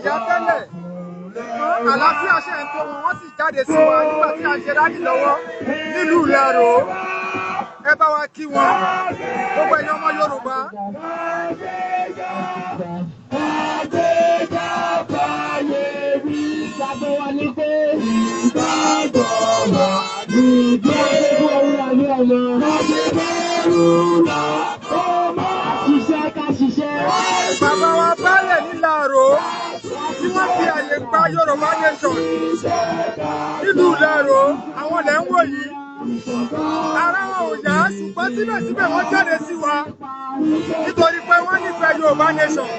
yá tẹ́lẹ̀. Àlàáfíà ṣe ń tó wọn, wọ́n sì jáde sí wa nígbà tí a ṣe rálì lọ́wọ́ nílùú Ilaro. Ẹ bá wa kí wọn, gbogbo ẹ̀yin ọmọ Yorùbá. Bàbá wa baálẹ̀ ní Ilaro tí wọ́n fi àyè gba Yorùbá nation nílùú Ilaro, àwọn lẹ́ ń wò yìí. Ara wọn ò yá ṣùgbọ́n síbẹ̀síbẹ̀ wọ́n jáde sí wa nítorí pé wọ́n nífẹ̀ẹ́ Yorùbá nation.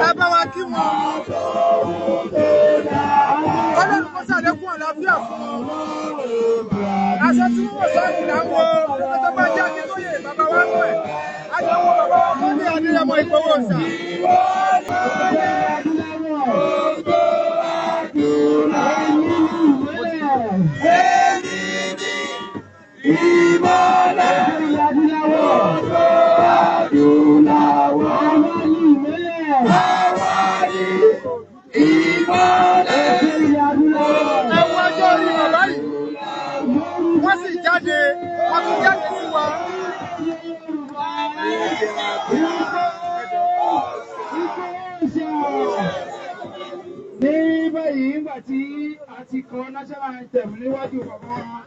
Ẹ bá wa kí wọn. Ọlọ́run kó ṣàlékún àlàáfíà fún wọn. Aṣọ tí wọ́n wọ̀ sọ́ọ̀tì láwọn ọ̀rọ̀ tó bá jẹ́ Akíntóyè bàbá wa ń pẹ̀. Àjọwọ́ bàbá wa tó ní Adéyẹmọ Ìgbòho Òòṣà. Wọ́n sì jáde, wọ́n tún jáde sí wa. Ní báyìí, nígbà tí a ti kọ national anthem níwájú bàbá wa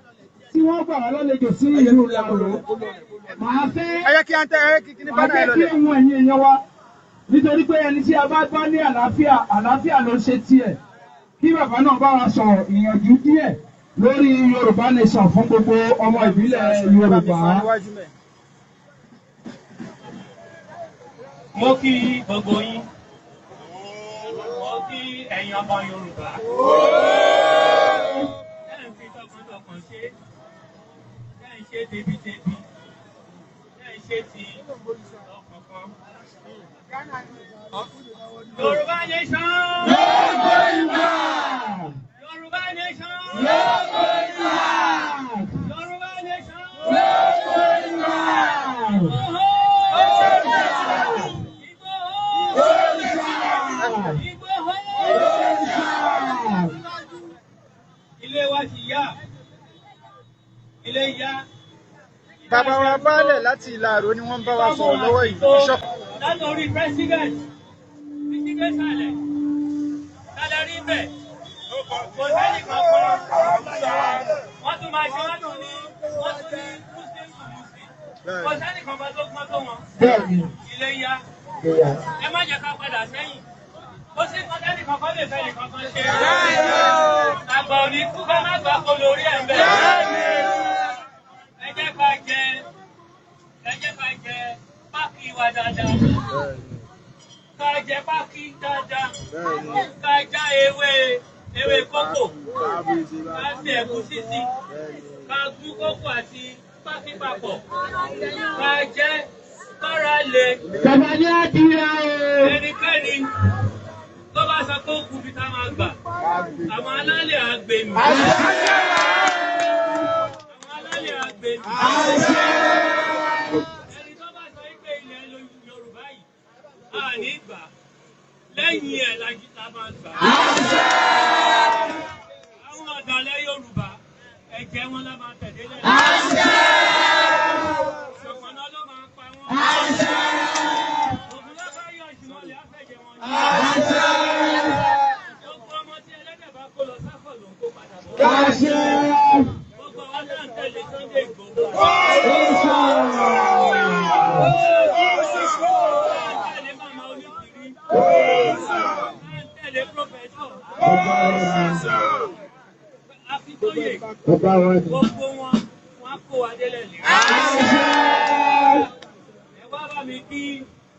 tí wọ́n gbà wá lálejò sí ìlú Ilaro, màá fẹ́ kí ohun ẹ̀yin èèyàn wa, nítorí pé ẹni tí a bá bá ní àlàáfíà ló ṣe tiẹ̀. Kí bàbá náà bá wa sọ̀rọ̀ ìyànjú díẹ̀ lórí Yorùbá nation fún gbogbo ọmọ ìbílẹ̀ Yorùbá. Mo kí gbogbo yín, mo kí ẹ̀yin ọmọ Yorùbá. Ẹ ń fi tọkàntọkàn ṣe, ẹ ń ṣe tẹbitẹbi, ẹ ń ṣe ti ọkọ̀ọ̀kan. Yorùbá nation! Yorùbá nation! Yorùbá nation! Ilé wa ti yá. Ilé yá. Bàbá wa baálẹ̀ láti Ilaro ni wọ́n bá wa sọ̀rọ̀ lọ́wọ́ yìí. Látòrí president, títí dé sàlẹ̀, sálẹ̀ rí bẹ̀. Kò sẹ́ni kankan. Wọ́n tún máa ṣe wọ́n tún ní Muslim to Muslim. Kò sẹ́ni kankan tó gbọ́n tó wọn. Ilé yá. Ẹ má jẹ́ ká padà sẹ́yìn. Ó sì kọ́ sẹ́ni kankan lè fẹ́ nìkan kan ṣe. Àgbà ò ní kú ká má gbà kó lórí ẹ̀ bẹ́ẹ̀. Ẹ jẹ́ ká jẹ pákí wa dáadáa. Ká jẹ pákí dáadáa. Ká já ewé kókò. Ká ṣe ẹ̀gúsí sí. Ká gún kókò àti pákí papọ̀. Ká jẹ kára lè. Bàbá ní àdúrà o. Ẹnikẹ́ni tó bá sọ pé ó kú bí ká máa gbà, àwọn alálẹ̀ àgbèmí. Àwọn alálẹ̀ àgbèmí. Ẹni tó bá sọ pé ilẹ̀ Yorùbá yìí, a ní gbà, lẹ́yìn ẹ̀ lájú ta máa gbà. Àwọn ọ̀dọ́lẹ̀ Yorùbá, ẹ̀jẹ̀ wọn la máa tẹ̀lé lẹ́yìn. Ṣọ̀pọ̀nà ló máa pa wọ́n. Ògùn lọ́kọ̀ yọ̀ ṣùgbọ́n lè á fẹ̀jẹ̀ wọn. Gbogbo ọmọ tí ẹlẹ́dẹ̀ bá kó lọ sáfọ̀ ló ń kó padà bọ̀. Gbogbo wa náà tẹ̀lé Sunday Igboho. Tẹ̀lé màmá oníkìrí. Tẹ̀lé pọ́fẹ́sọ̀. Akíntóyè. Gbogbo wọn kó wa délẹ̀ lé. Ẹ wá bá mi kí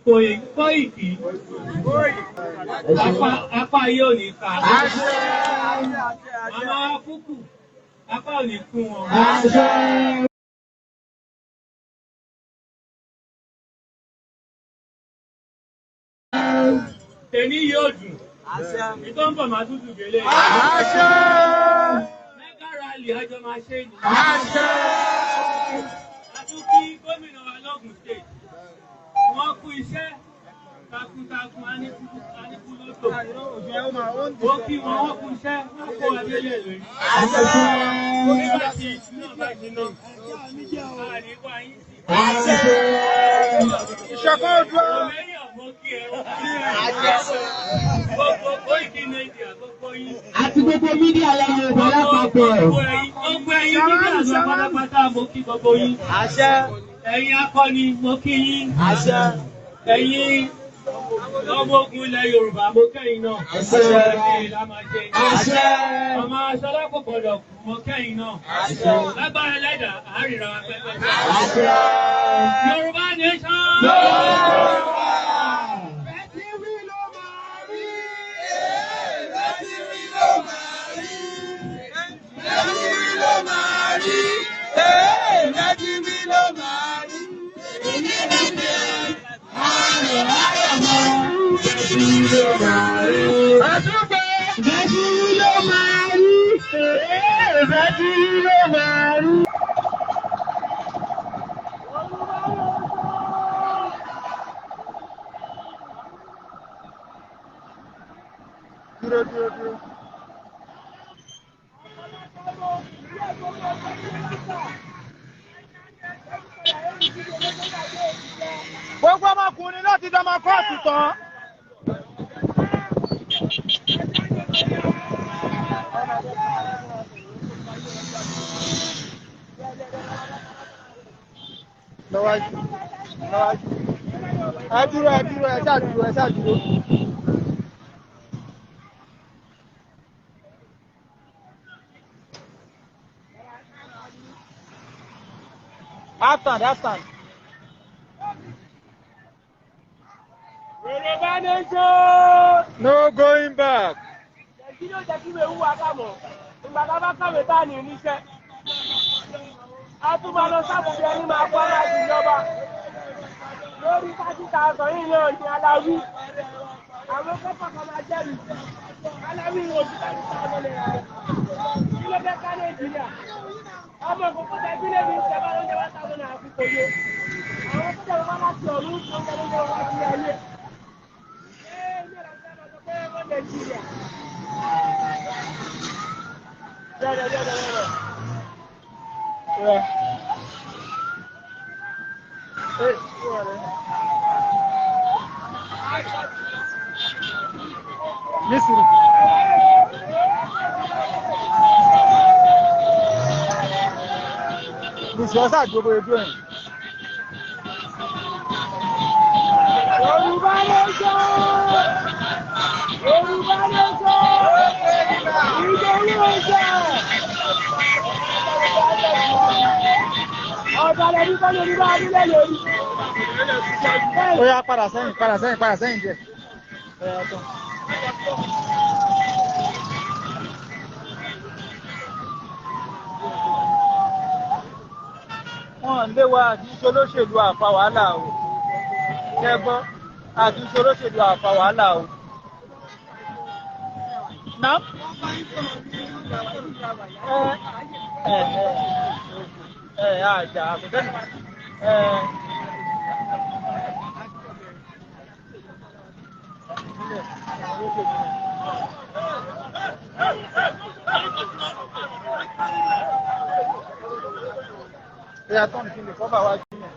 Kóìkì. Apá yóò ní ká. Màmá Fúkù, apá ò ní kún wọn. Tèmi yóò dùn. Ìtọ́ ń bọ̀ máa tútù gélé. Mẹ́gà rálì àjọ máa ṣe ni. A tún kí gómìnà wa lọ́gùn state. ó kí wọn wọ́n kú iṣẹ́ kó wa délé lórí. Nígbà tí ìṣúná bá jiná, àríwá yín sí. Ìṣọ̀kan Oòduà. Gbogbo ìkíni ìdí àgbogbo yín. Àti gbogbo mídíà lẹ́yìn ọ̀gbọ́n lápapọ̀. Gbogbo ẹ̀yin mídíà lọ pátápátá mo kí gbogbo yín. Ẹ̀yin akọni mo kí yín. Ẹ̀yin ọmọ ogun ilẹ̀ Yorùbá mo kẹ́yìn náà. Ọmọ aṣọ́lá kò gbọdọ̀ kú mo kẹ́yìn náà. Lágbára ẹlẹ́dàá àárìnrà wa pẹ́pẹ́. Yorùbá nation. Dúró. Gbogbo ọmọkùnrin láti dọ́mọ kóòtù tán. Lọ́wájú. Ẹ dúró, ẹ ṣáà dúró. After. Yorùbá nation. No going back. Kí ló jẹ́ kí mi wú wa kámọ̀? Ìgbà tá a bá kàwé tá a ní oníṣẹ́. A tún máa lọ sábùdé ẹni máa kọ́ láti ìjọba. Lórí 30,000 yìí náà ní aláwí. Àwọn kọ́kọ́ kan máa jẹ́rìí. Aláwí ojú 30,000 naira. Kí ló dé ká Nàìjíríà? Ọmọ ìkókó tẹ bí lébi ń ṣẹ̀bá lóúnjẹ 1,000 naira fi kò yé. Àwọn tó jẹ́ wọn láti ọ̀run tó ń tẹ́lẹ̀ lọ́wọ́ wá sí ayé. Nàìjíríà. Listen. This was a good way doing. Yorùbá nation. Yorùbá nation. Ọ̀dà lẹ́bí kọ́ Yorùbá abúlé lórí. Ó yá padà sẹ́yìn díẹ̀. Wọ́n lé wa àtúnṣe olóṣèlú àfa wàhálà o. Ṣẹ́gbọ́n àtúnṣe olóṣèlú àfa wàhálà o. Náà. Àjà àkùtẹ́ni. Ẹ̀yà tó ń fi lè kọ́ bá wá jù yẹn.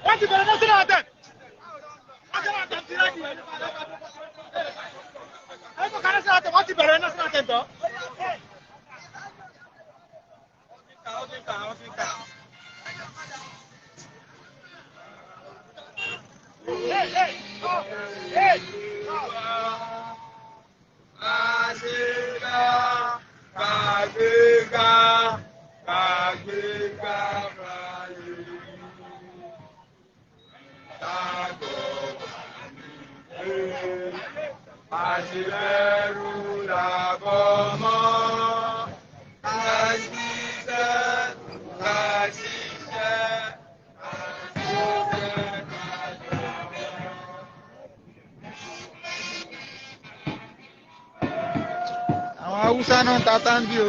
What is the national anthem? Hausa náà ta táǹbì o.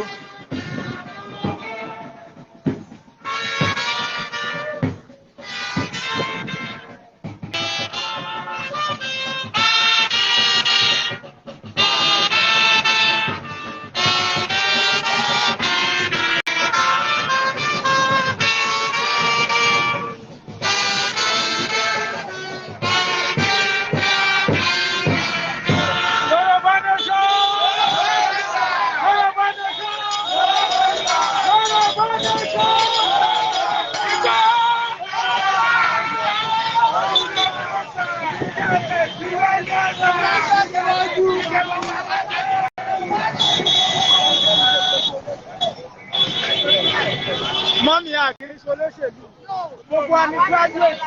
Mọ́mí àkìrí solóṣèlú. Gbogbo àmì graduate.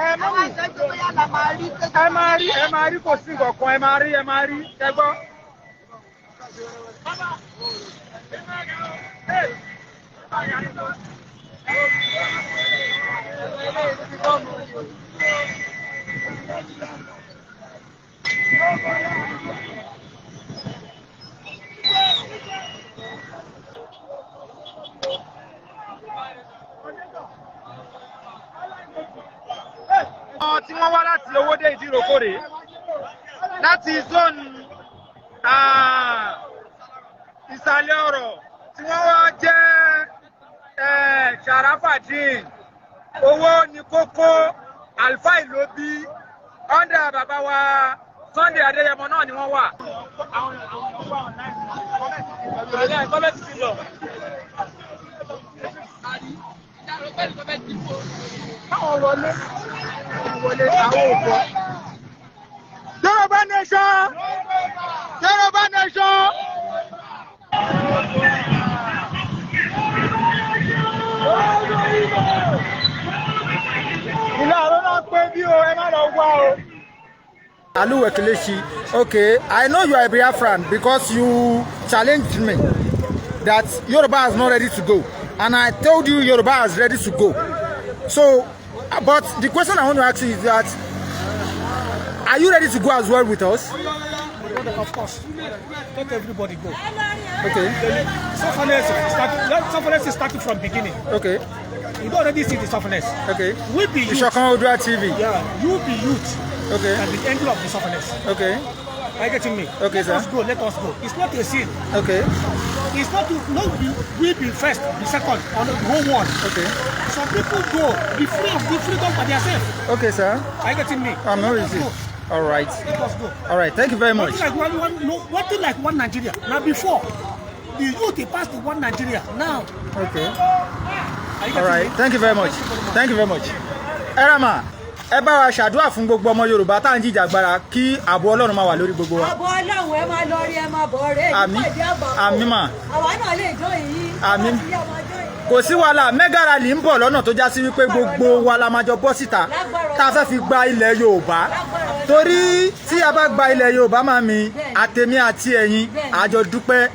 Ẹ máa rí kò sí nǹkan ẹ máa rí ẹgbọ́. Tí wọ́n wá láti Owódé Ìdíròkòrè láti zone ìsàlẹ̀ ọ̀rọ̀ tí wọ́n wá jẹ́ Sharafadeen owó ní kókó Alfa Ìlóbí under bàbá wa Sunday Adéyẹmọ náà ni wọ́n wà. Káwọn wọlé àwọn òkú. Yoruba nation! Yoruba nation! Ilaro náà pé bí o, ẹ má lọ wá o. Aluwe Kelechi, okay, I know you are a Biafran because you challenged me that Yoruba is not ready to go. And I told you Yoruba is ready to go. So, but the question I want to ask you is that, are you ready to go as well with us? Of course. Let everybody go. Okay. Softness is starting from beginning. Okay. You don't already see the softness. Okay. We be youth. TV. Yeah, you be youth. Okay. And the angel of the softness. Okay. Are you getting me? Okay, let us go, let us go. It's not a sin. Okay. It's not to we be first, the second, or the whole one. Okay. Some people go, be free of the freedom for themselves. Okay, sir. Are you getting me? I'm not easy. All right. Let us go. All right. Thank you very much. What thing like one Nigeria? Now before, the youth they passed the one Nigeria. Now. Okay. All right. Thank you very much. Thank you very much. Erama, ẹ bá wa ṣàdúrà fún gbogbo ọmọ Yorùbá tá ń jìjàgbara kí ààbò Ọlọ́run máa wà lórí gbogbo wa. Ààbò Ọlọ́run ẹ máa lọ rí ẹ máa bọ̀ rẹ̀ àmín àmín mà. Àwa náà lè jó yìí. Àmín. Kò sí wàhálà mega rally ń bọ̀ lọ́nà tó já sí wípé gbogbo wa la máa jọ bọ́ síta tá a fẹ́ fi gba ilẹ̀ Yorùbá. Torí tí a bá gba ilẹ̀ Yorùbá máa mi àtèmi àti ẹ̀yin àjọ dúpẹ́.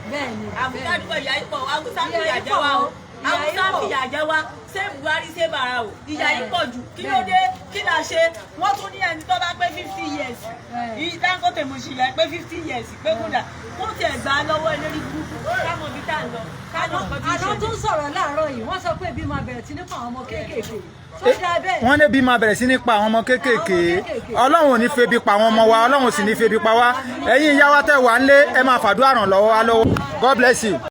Àwùjọ dúpẹ́ ìyá ipò Haúsá fìyà jẹ wá o. Haúsá fìyà jẹ wá. Ṣé Buhari ṣe bàrà o? Ìyà yìí pọ̀ jù. Kí ló dé? Kí la ṣe? Wọ́n tún ní ẹni tó bá pé 50 years. Dangote mo ṣì yẹ pé 50 years pé kódà. Wọ́n ti ẹ̀gbá lọ́wọ́ eléré burúkú. Kámọ̀ bí tá à ń lọ. Àná tún sọ̀rọ̀ láàárọ̀ yìí, wọ́n sọ pé bí máa bẹ̀rẹ̀ sí nípa àwọn ọmọ kéékèèké. Wọ́n ní bí máa bẹ̀rẹ̀ sí ní pa àwọn ọmọ kéékèèké. Ọlọ́run ò ní febi pa àwọn ọmọ wa, Ọlọ́run sì ní febi pa wá. Ẹ̀yin ìyá wa tẹ́ wà ńlé, ẹ máa fàdúrà ràn lọ́wọ́ wa lọ́wọ́. God bless you.